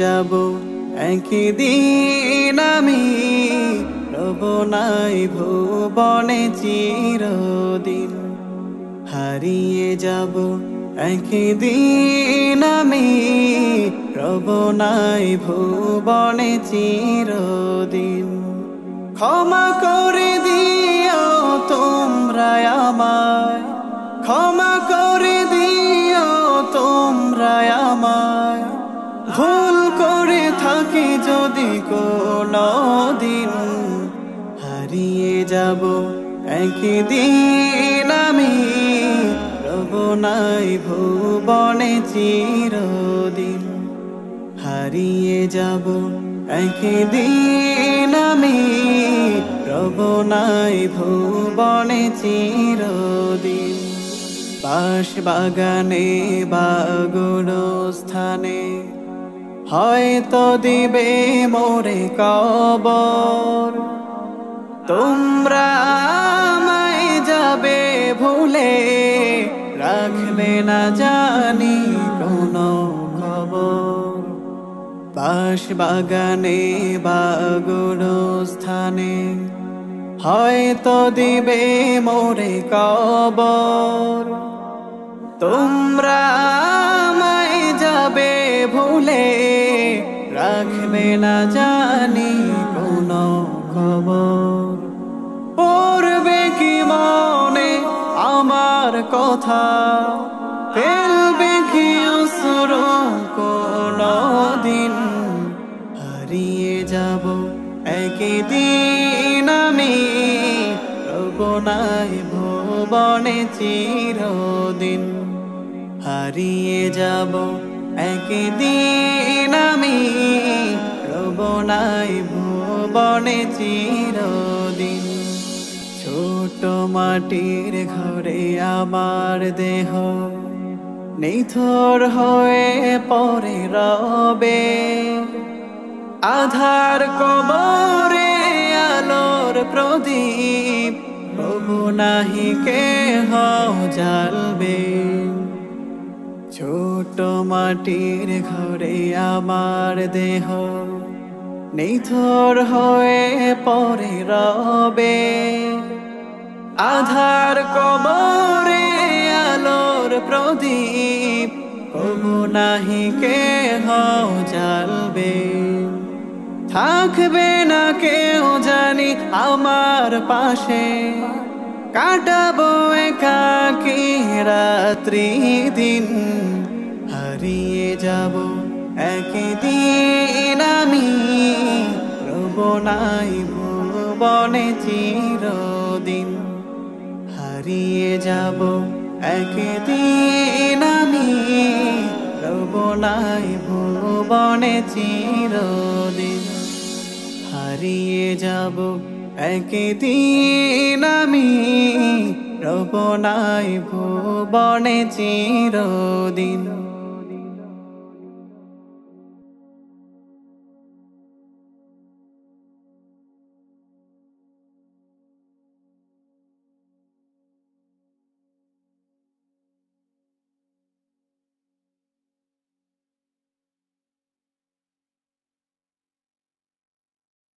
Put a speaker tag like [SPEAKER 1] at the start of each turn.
[SPEAKER 1] যাব একদিন আমি, রব নাই ভুবনে চিরদিন। হারিয়ে যাব একদিন আমি, রব নাই ভুবনে চিরদিন। ক্ষমা করে দিও তোমরা আমায়, ক্ষমা করে দিও তোমরা আমায়, ভুল করে থাকি যদি কোনো দিন। হারিয়ে যাব একদিন আমি, রব নাই ভুবনে চিরদিন। হারিয়ে যাব একদিন আমি, রব নাই ভুবনে চিরদিন। বাঁশ বাগানে বা গুরুস্থানে হয়তো দিবে মোরে কবর। তোমরা আমায় যাবে ভুলে, রাখবে না জানি কোনো খবর। বাঁশ বাগানে বা গুরুস্থানে হয়তো দিবে মোরে কবর। তোমরা আমায় যাবে ভুলে, রাখবে না জানি কোনো খবর। পড়বে কি মনে আমার কথা, ফেলবে কি অশ্রু কোনো দিন। হারিয়ে যাব একদিন আমি, রব নাই ভুবনে চিরদিন। হারিয়ে যাব একদিন আমি, রব নাই ভুবনে চিরদিন। ছোট মাটির ঘরে আমার দেহ নিথর হয়ে পড়ে রবে। আধার কবরে আলোর প্রদীপ, প্রভু নাহি কেহ জ্বালবে। ছোট মাটির ঘরে আমার দেহ নিথর হয়ে পড়ে রবে। আধার কবরে আলোর প্রদীপ, প্রভু নাহি কেহ জ্বালবে। থাকবে না কেউ জানি আমার পাশে, কাটাবো একাকী রাত্রি দিন। হারিয়ে যাব একদিন আমি, রব নাই ভুবনে চিরদিন। হারিয়ে যাব একদিন আমি, রব নাই ভুবনে চিরদিন। হারিয়ে যাব একদিন আমি, রব নাই ভুবনে চিরদিন।